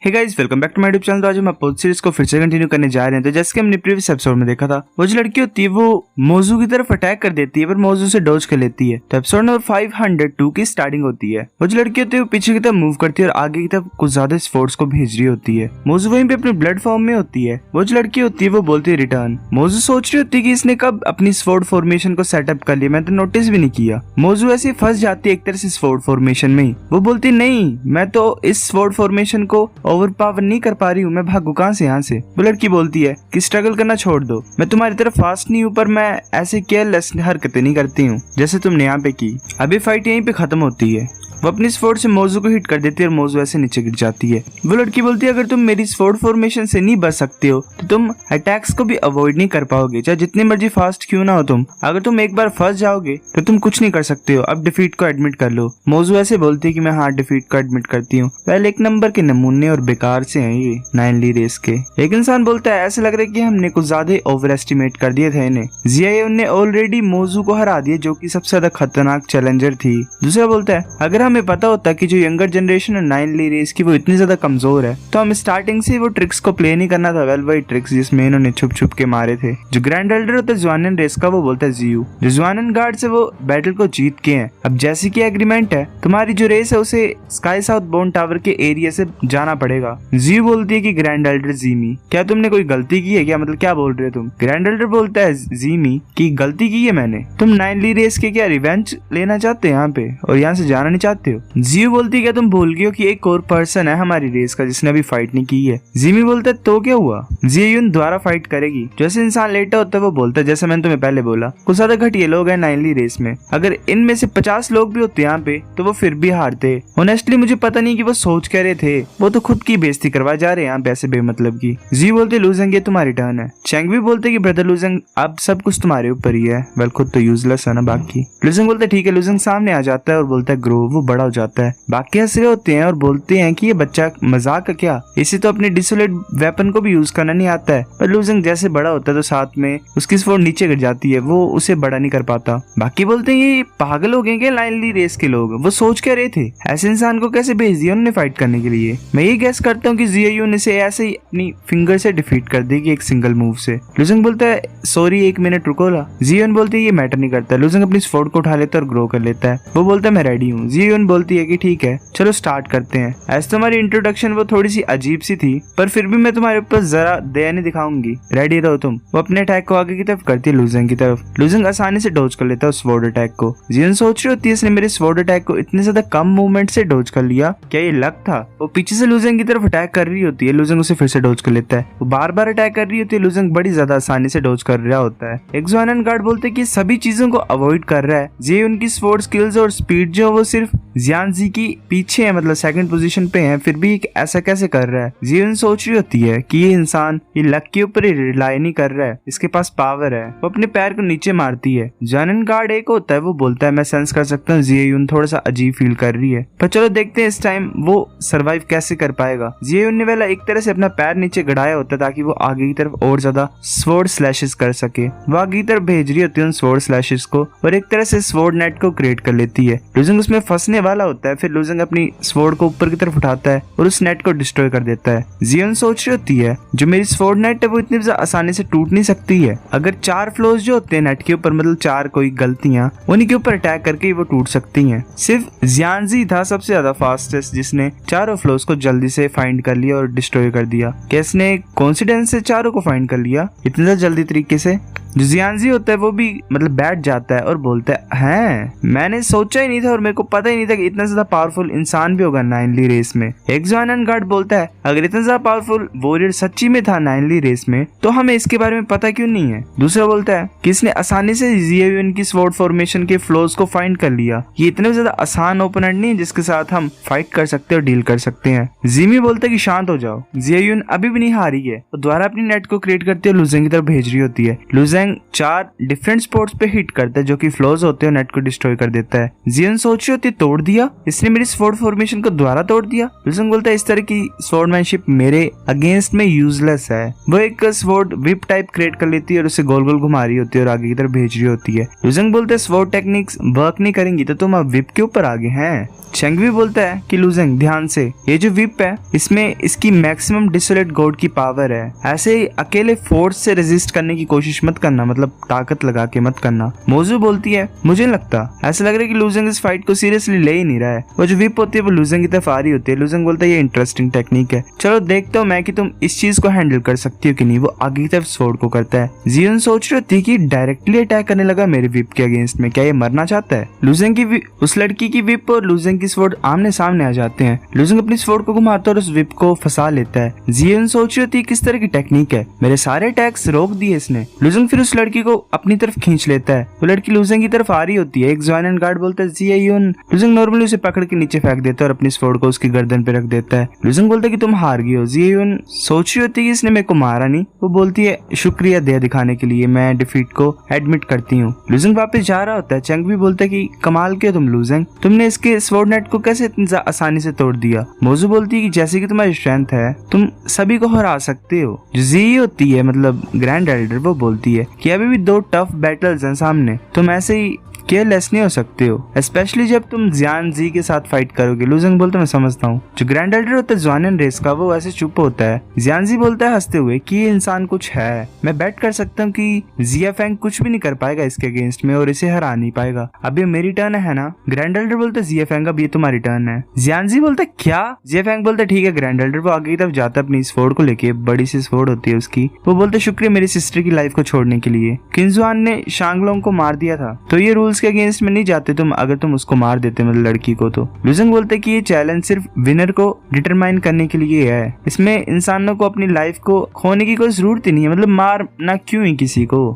Hey guys, welcome back to my YouTube channel. तो आज हम अपोज सीरीज को फिर से कंटिन्यू करने जा रहे हैं। तो जैसे कि हमने प्रीवियस एपिसोड में देखा था, वो जो लड़की होती है वो मोजू की तरफ अटैक कर देती है, पर मोजू से डॉज कर लेती है। तो एपिसोड नंबर 502 की स्टार्टिंग होती है। वो जो लड़की होती है वो पीछे की तरफ मूव करती है और आगे की तरफ कुछ ज्यादा स्फोर्ट्स को भेज रही होती है। मोजू वहीं पे अपने ब्लड फॉर्म में होती है। वो जो लड़की होती है वो बोलती है रिटर्न। मोजू सोच रही होती है कि इसने कब अपनी स्वॉर्ड फॉर्मेशन को सेटअप कर लिया, मैं तो नोटिस भी नहीं किया। मोजू ऐसे फंस जाती है एक तरह से स्वॉर्ड फॉर्मेशन में ही। वो बोलती नहीं, मैं तो इस स्वॉर्ड फॉर्मेशन को ओवर पावर नहीं कर पा रही हूँ, मैं भागू कहां से यहाँ से। वो लड़की बोलती है कि स्ट्रगल करना छोड़ दो, मैं तुम्हारी तरफ फास्ट नहीं हूँ, पर मैं ऐसे केयरलेस हरकतें नहीं करती हूँ जैसे तुमने यहाँ पे की। अभी फाइट यहीं पे खत्म होती है। वो अपनी स्वॉर्ड से मोजू को हिट कर देती है और मोजू ऐसे नीचे गिर जाती है। वो लड़की बोलती है अगर तुम मेरी स्वॉर्ड फॉर्मेशन से नहीं बच सकते हो तो तुम अटैक्स को भी अवॉइड नहीं कर पाओगे, चाहे जितनी मर्जी फास्ट क्यों ना हो तुम। अगर तुम एक बार फंस जाओगे तो तुम कुछ नहीं कर सकते हो, अब डिफीट को एडमिट कर लो। मोजू ऐसे बोलती है कि मैं हाँ डिफीट को एडमिट करती हूँ। पहले एक नंबर के नमूने और बेकार से हैं ये नाइनली रेस के। एक इंसान बोलता है ऐसे लग रहा है कि हमने कुछ ज्यादा ओवर एस्टिमेट कर दिए थे इन्हें। जियायुन ने ऑलरेडी मोजू को हरा दिया जो कि सबसे ज्यादा खतरनाक चैलेंजर थी। दूसरा बोलता है अगर हमें पता होता कि जो यंगर जनरेशन है नाइनली रेस की वो इतनी ज्यादा कमजोर है तो हम स्टार्टिंग से वो ट्रिक्स को प्ले नहीं करना था। वेल वही ट्रिक्स जिसमें इन्होंने छुप छुप के मारे थे। जो ग्रैंड एल्डर होता है जुआनन रेस का वो बोलता है जियू, जो जुआनन गार्ड से वो बैटल को जीत के हैं। अब जैसे कि एग्रीमेंट है तुम्हारी जो रेस है उसे स्काई साउथ बोन टावर के एरिया से जाना पड़ेगा। जियू बोलती है कि ग्रैंड एल्डर जीमी क्या तुमने कोई गलती की है क्या, मतलब क्या बोल रहे हो तुम। ग्रैंड एल्डर बोलता है जीमी की गलती की है मैंने, तुम नाइनली रेस के क्या रिवेंज लेना चाहते हो यहाँ पे और यहाँ से जाना नहीं चाहते हो। जियू बोलती है क्या तुम भूल गए हो कि एक और पर्सन है हमारी रेस का जिसने अभी फाइट नहीं की है। जिमी बोलता है तो क्या हुआ, जियायुन द्वारा फाइट करेगी। जैसे इंसान लेटा होता है वो बोलता है जैसे मैंने तुम्हें पहले बोला कुछ ज्यादा घटिया लोग हैं नाइनली रेस में, अगर इनमें से 50 लोग भी होते यहाँ पे तो वो फिर भी हारते। ऑनेस्टली मुझे पता नहीं कि वो सोच क्या रहे थे, वो तो खुद की बेइज्जती करवा जा रहे हैं यहाँ पे ऐसे बेमतलब की। जी बोलते लूजेंग ये तुम्हारी टर्न है। चैंग भी बोलते कि ब्रदर लूजेंग अब सब कुछ तुम्हारे ऊपर ही है, वेल खुद तो यूजलेस है ना बाकी। लूजेंग बोलते ठीक है। लूजेंग सामने आ जाता है और बोलता है ग्रो, वो बड़ा हो जाता है। बाकी हंस रहे होते हैं और बोलते हैं कि ये बच्चा मजाक का क्या, इसे तो अपने डिसोलेट वेपन को भी यूज करना नहीं आता है। पर लूजेंग जैसे बड़ा होता है तो साथ में उसकी स्वॉर्ड नीचे गिर जाती है, वो उसे बड़ा नहीं कर पाता। बाकी बोलते हैं ये पागल हो गए क्या नाइनली रेस के लोग, वो सोच क्या रहे थे, ऐसे इंसान को कैसे भेज दिया उन्होंने फाइट करने के लिए। मैं ये गैस करता हूँ कि जियायुन इसे ऐसे ही अपनी फिंगर से डिफीट कर देगी एक सिंगल मूव से। लूजेंग बोलता है सॉरी एक मिनट रुको ला। जियायुन बोलती है ये मैटर नहीं करता। लूजेंग अपनी स्वॉर्ड को उठा लेता है और ग्रो कर लेता है। वो बोलता है मैं रेडी हूँ। जियायुन बोलती है कि ठीक है चलो स्टार्ट करते हैं। ऐसे तुम्हारी इंट्रोडक्शन वो थोड़ी सी अजीब सी थी पर फिर भी मैं तुम्हारे ऊपर जरा दया नहीं दिखाऊंगी, रेडी रहो तुम। वो अपने अटैक को आगे की तरफ करती है लूजेंग की तरफ। लूजेंग आसानी से डोज कर लेता है स्वॉर्ड अटैक को। जियन सोच रही होती है इसने मेरे स्वॉर्ड अटैक को इतने ज्यादा कम मूवमेंट से डोज कर लिया, क्या ये लक था। वो पीछे से लूजेंग की तरफ अटैक कर रही होती है, लूजेंग उसे फिर से डोज कर लेता है। वो बार बार अटैक कर रही होती है, लूजेंग बड़ी ज्यादा आसानी से डोज कर रहा होता है। एक जुआनन गार्ड बोलते हैं कि सभी चीजों को अवॉइड कर रहा है। जे उनकी स्वॉर्ड स्किल्स और स्पीड जो वो सिर्फ जियानजी की पीछे है, मतलब सेकंड पोजीशन पे है, फिर भी ऐसा कैसे कर रहा है। जियन सोच रही होती है कि ये इंसान ये लक के ऊपर ही रिलाई नहीं कर रहा है, इसके पास पावर है। वो अपने पैर को नीचे मारती है। जानन गार्ड एक होता है वो बोलता है मैं सेंस कर सकता हूँ जियायुन थोड़ा सा अजीब फील कर रही है, पर चलो देखते हैं इस टाइम वो सरवाइव कैसे कर पाएगा। जियायुन ने वाला एक तरह से अपना पैर नीचे गड़ाया होता है ताकि वो आगे की तरफ और ज्यादा स्वॉर्ड स्लैशेस कर सके। वो आगे की तरफ भेज रही होती है उन स्वॉर्ड स्लैशेस को और एक तरह से स्वॉर्ड नेट को क्रिएट कर लेती है। लूजेंग उसमें फंसने वाला होता है, फिर लूजेंग अपनी स्वॉर्ड को ऊपर की तरफ उठाता है और उस नेट को डिस्ट्रॉय कर देता है। जियन सोच रही होती है जो मेरी स्वॉर्ड नेट है वो इतनी आसानी से टूट नहीं सकती है, अगर 4 फ्लोज जो होते हैं नेट के ऊपर, मतलब 4 कोई गलतियां उन्हीं के ऊपर अटैक करके ही वो टूट सकती हैं। सिर्फ जियानजी था सबसे ज्यादा फास्टेस्ट जिसने चारों फ्लोज को जल्दी से फाइंड कर लिया और डिस्ट्रॉय कर दिया। कैसने कॉन्फिडेंस से चारों को फाइंड कर लिया इतने जल्दी तरीके से। जो जियानजी होता है वो भी मतलब बैठ जाता है और बोलता है मैंने सोचा ही नहीं था और मेरे को पता ही नहीं था कि इतना ज्यादा पावरफुल इंसान भी होगा नाइनली रेस में। एक जुआनन गार्ड बोलता है अगर इतना ज्यादा पावरफुल वॉरियर सच्ची में था नाइनली रेस में तो हमें इसके बारे में पता क्यों नहीं है। दूसरा बोलता है कि इसने आसानी से जियायुन की स्वॉर्ड फॉर्मेशन के फ्लोज को फाइंड कर लिया, ये इतने ज्यादा आसान ओपोनेंट नहीं है जिसके साथ हम फाइट कर सकते और डील कर सकते हैं। जिमी बोलता है कि शांत हो जाओ, जियायुन अभी भी नहीं हारी है। वो दोबारा अपनी नेट को क्रिएट करती है, लूजेंग की तरफ भेज रही होती है। लूजेंग 4 डिफरेंट स्पॉट्स पे हिट करता है जो कि फ्लोज होते हैं, नेट को डिस्ट्रॉय कर देता है। जियन सोच रही होती है तोड़ तोड़ दिया, इसने मेरी स्वॉर्ड फॉर्मेशन को दोबारा तोड़ दिया। लुसेंग बोलता है इस तरह की स्वॉर्डमैनशिप मेरे अगेंस्ट में यूजलेस है। वो एक स्वॉर्ड विप टाइप क्रिएट कर लेती है और उसे गोल गोल घुमा रही होती है और आगे की तरफ भेज रही होती है। लुसेंग बोलते हैं स्वॉर्ड टेक्निक्स वर्क नहीं करेंगी तो तुम अब विप के ऊपर आगे हैं। चेंग भी बोलता है कि लुसेंग ध्यान से, ये जो विप है इसमें इसकी मैक्सिमम डिसोलेट गॉड की पावर है, ऐसे अकेले फोर्स से रेजिस्ट करने की कोशिश मत करना, मतलब ताकत लगा के मत करना। मोजू बोलती है मुझे नहीं लगता, ऐसा लग रहा है कि लुसेंग इस फाइट को सीरियसली ले ही नहीं रहा है। वो जो विप होती है वो लुसेंग की तरफ आ रही होती है। लुसेंग बोलता है ये इंटरेस्टिंग टेक्निक है, चलो देखता हूँ मैं कि तुम इस चीज को हैंडल कर सकती हो कि नहीं। वो आगे की तरफ स्वॉर्ड को करता है। जियोन सोच रही थी कि डायरेक्टली अटैक करने लगा मेरे विप के अगेंस्ट में, क्या ये मरना चाहता है। लुसेंग की उस लड़की की विप और लुसेंग की स्वॉर्ड आमने सामने आ जाते हैं। लुसेंग अपनी स्वॉर्ड को घुमाता और उस विप को फंसा लेता है। जियोन सोच रही थी किस तरह की टेक्निक है, मेरे सारे अटैक्स रोक दिए इसने। लुसेंग फिर उस लड़की को अपनी तरफ खींच लेता है। वो लड़की लुसेंग की तरफ आ रही होती है। एक ज़ुआनन गार्ड बोलता है जियोन। लुसेंग नॉर्मली उसे पकड़ के नीचे फेंक देता है और अपनी स्वॉर्ड को उसकी गर्दन पे रख देता है। लुसेंग बोलता है कि तुम हार गई हो। जियोन सोच रही होती है कि इसने मेरे को मारा नहीं। वो बोलती है शुक्रिया दया दिखाने के लिए, मैं डिफीट को एडमिट करती हूँ। लुसेंग वापस जा रहा होता है। चंग भी बोलता है कि कमाल के तुम लुसेंग, तुमने इसके स्वॉर्ड नेट को कैसे इतनी आसानी से तोड़ दिया। मोजू बोलती है कि जैसे कि तुम्हारी स्ट्रेंथ है तुम सभी को हरा सकते हो। जो जी होती है मतलब ग्रैंड एल्डर, वो बोलती है कि अभी भी 2 टफ बैटल्स हैं सामने, तुम ऐसे ही केयरलेस नहीं हो सकते हो, स्पेशली जब तुम जियान जी के साथ फाइट करोगे। लुसेंग बोलता है मैं समझता हूँ। जो ग्रैंड एल्डर होता है ज़ुआनन रेस का, वो ऐसे चुप होता है। जियान जी बोलता है हंसते हुए कि ये इंसान कुछ है, मैं बेट कर सकता हूँ कि जिया फैंग कुछ भी नहीं कर पाएगा इसके अगेंस्ट में और इसे हरा नहीं पाएगा। अब ये मेरी टर्न है ना। ग्रैंड एल्डर बोलता है जिया फैंग अब ये तुम्हारी टर्न है। जियान जी बोलता है क्या। जिया फैंग बोलता है ठीक है ग्रैंड एल्डर। वो आगे की तरफ जाता है अपनी स्वॉर्ड को लेके, बड़ी सी स्वॉर्ड होती है उसकी। वो बोलते शुक्रिया मेरी सिस्टर की लाइफ को छोड़ने के लिए। किंजुआन ने शांगलोंग को मार दिया था तो ये रूल्स के अगेंस्ट में नहीं जाते तुम, अगर तुम उसको मार देते मतलब लड़की को तो। लुसेंग बोलते कि ये चैलेंज सिर्फ विनर को डिटरमाइन करने के लिए है, इसमें इंसानों को अपनी लाइफ को खोने की कोई जरूरत ही नहीं है, मतलब मारना क्यों ही किसी को।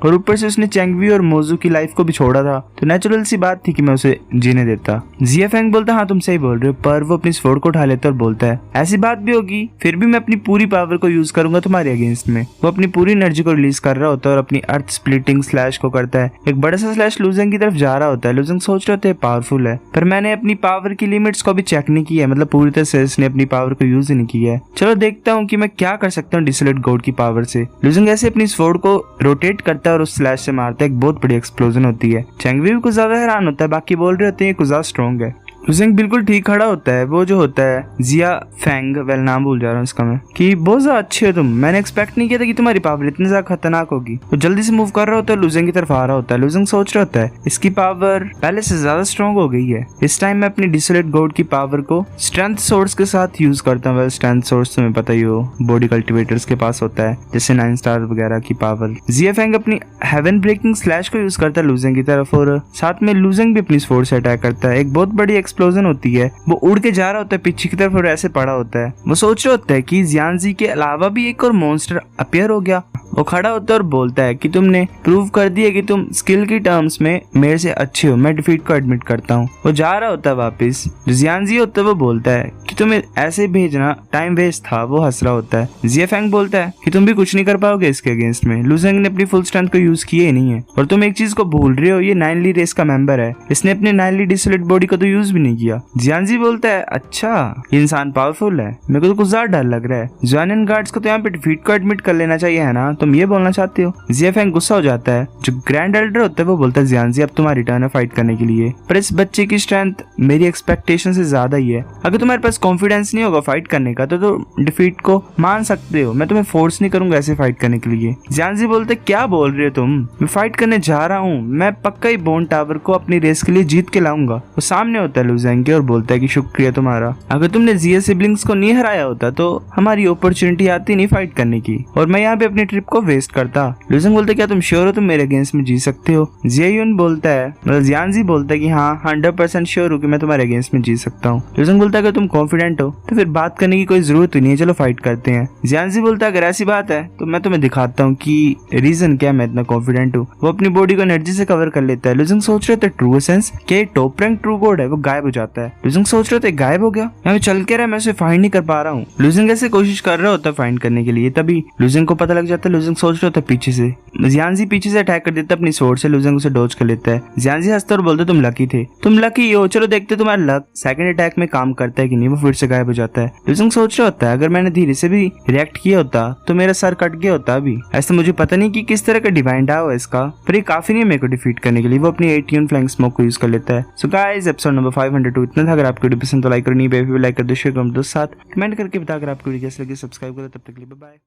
और ऊपर से उसने चेंगवी और मोजू की लाइफ को भी छोड़ा था तो नेचुरल सी बात थी कि मैं उसे जीने देता। जिया फैंग बोलता हाँ तुम सही बोल रहे हो, पर वो अपनी स्वॉर्ड को उठा लेता और बोलता है ऐसी बात भी होगी फिर भी मैं अपनी पूरी पावर को यूज करूंगा तुम्हारे अगेंस्ट में। वो अपनी पूरी एनर्जी को रिलीज कर रहा होता है और अपनी अर्थ स्प्लिटिंग स्लैश को करता है। एक बड़ा सा स्लैश लुसेंग की तरफ जा रहा होता है। लुसेंग सोच रहे थे पावरफुल है, पर मैंने अपनी पावर की लिमिट्स को भी चेक नहीं किया, मतलब पूरी तरह से इसने अपनी पावर को यूज ही नहीं किया है। चलो देखता हूँ कि मैं क्या कर सकता हूँ डिसोलेट गॉड की पावर से। लुसेंग ऐसे अपनी स्वॉर्ड को रोटेट करता है और उस स्लैश से मारता है। एक बहुत बड़ी एक्सप्लोजन होती है। चेंगवी भी कुछ ज्यादा हैरान होता है, बाकी बोल रहे होते हैं कुछ ज्यादा स्ट्रॉन्ग है। लुसेंग बिल्कुल ठीक खड़ा होता है। वो जो होता है जिया फैंग, वेल नाम भूल जा रहा हूँ इसका मैं, कि बहुत ज्यादा अच्छे हो तुम, मैंने एक्सपेक्ट नहीं किया था कि तुम्हारी पावर इतनी ज्यादा खतरनाक होगी। वो जल्दी से मूव कर रहा होता है, लुसेंग की तरफ आ रहा होता है। लुसेंग सोच रहा होता है इसकी पावर पहले से ज्यादा स्ट्रॉन्ग हो गई है, इस टाइम मैं अपनी डिसोलेट गॉड की पावर को स्ट्रेंथ सोर्स के साथ यूज करता हूँ। स्ट्रेंथ सोर्स तुम्हें पता ही हो, बॉडी कल्टिवेटर्स के पास होता है, जैसे 9 स्टार वगैरह की पावर। जिया फैंग अपनी हेवन ब्रेकिंग स्लैश को यूज करता है लुसेंग की तरफ और साथ में लुसेंग भी अपनी स्वॉर्ड से अटैक करता है। एक बहुत बड़ी एक्सप्लोजन होती है। वो उड़ के जा रहा होता है पीछे की तरफ और ऐसे पड़ा होता है। वो सोच रहा होता है कि जियानजी के अलावा भी एक और मॉन्स्टर अपीयर हो गया। वो खड़ा होता है और बोलता है कि तुमने प्रूव कर दिया कि तुम स्किल की टर्म्स में मेरे से अच्छे हो, मैं डिफीट को एडमिट करता हूँ। वो जा रहा होता है वापस। जो जियानजी होता है वो बोलता है कि तुम्हें ऐसे भेजना टाइम वेस्ट था। वो हंस रहा होता है। जिया फैंग बोलता है कि तुम भी कुछ नहीं कर पाओगे इसके अगेंस्ट में, लुसेंग ने अपनी फुल स्ट्रेंथ को यूज किया ही नहीं है और तुम एक चीज को भूल रहे हो, ये 9ली रेस का मेंबर है, इसने अपने 9ली डिसोलेट बॉडी को तो यूज भी नहीं किया। जियानजी बोलता है अच्छा ये इंसान पावरफुल है, मेरे को तो कुछ ज्यादा डर लग रहा है। ज़ुआनन गार्ड्स को तो यहाँ पे डिफीट को एडमिट कर लेना चाहिए है ना, तुम ये बोलना चाहते हो। जिया फैंग गुस्सा हो जाता है। जो ग्रैंड एल्डर होता है वो बोलता है जियानजी अब तुम्हारी टर्न है फाइट करने के लिए, पर इस बच्चे की स्ट्रेंथ मेरी एक्सपेक्टेशन से ज्यादा ही है। अगर तुम्हारे पास कॉन्फिडेंस नहीं होगा फाइट करने का तो डिफीट को मान सकते हो, मैं तुम्हें फोर्स नहीं करूंगा ऐसे फाइट करने के लिए। जियानजी बोलते क्या बोल रहे हो तुम, मैं फाइट करने जा रहा हूँ, मैं पक्का ही बोन टावर को अपनी रेस के लिए जीत के लाऊंगा। वो सामने होता है लुसेंग के और बोलता है कि शुक्रिया तुम्हारा, अगर तुमने जिया सिबलिंग्स को नहीं हराया होता तो हमारी अपॉर्चुनिटी आती नहीं फाइट करने की और मैं यहाँ पे अपनी ट्रिप को वेस्ट करता। लुसेंग बोलता है क्या तुम श्योर हो तुम मेरे अगेंस्ट में जीत सकते हो। जियायुन बोलता है, मतलब जियानजी बोलता है कि हाँ 100% श्योर हूँ कि मैं तुम्हारे अगेंस्ट में जीत सकता हूँ। लुसेंग बोलता है अगर तुम कॉन्फिडेंट हो तो फिर बात करने की कोई जरूरत ही नहीं है, चलो फाइट करते हैं। जियानजी बोलता है अगर ऐसी बात है तो मैं तुम्हें दिखाता हूँ कि रीजन क्या मैं इतना कॉन्फिडेंट हूँ। वो अपनी बॉडी को एनर्जी से कवर कर लेता है। लुसेंग सोच रहे थे ट्रू एसेंस क्या ये टॉप रैंक ट्रू गॉड है, वो गायब हो जाता है। लुसेंग सोच रहे थे गायब हो गया, यहाँ चल के रहा मैं उसे फाइंड नहीं कर पा रहा हूँ। लुसेंग ऐसे कोशिश कर रहा होता है फाइंड करने के लिए, तभी लुसेंग को पता लग जाता है लुजेंग सोच रहा होता है पीछे से। जियांजी पीछे से अटैक कर देता है अपनी स्वॉर्ड से, लुजेंग उसे डॉज कर लेता है। जियांजी हंसता और बोलते तुम लकी थे, तुम लकी हो, चलो देखते तुम्हारा लक सेकंड अटैक में काम करता है कि नहीं। वो फिर से गायब हो जाता है। लुजेंग सोच रहा होता है अगर मैंने धीरे से भी रिएक्ट किया होता तो मेरा सर कट गया होता अभी। ऐसे मुझे पता नहीं कि किस तरह का डिवाइन डाव है इसका, पर ये काफी नहीं है मेरे को डिफीट करने के लिए। वो अपनी 18 फ्लैंक स्मोक को यूज कर लेता है। सो गाइस एपिसोड नंबर 502 इतना था। अगर आपको वीडियो पसंद तो लाइक करनी है, लाइक कर दो, शेयर कर दो, साथ कमेंट करके बता अगर आपको वीडियो कैसे लगी, सब्सक्राइब करो। तब तक के लिए बाय बाय।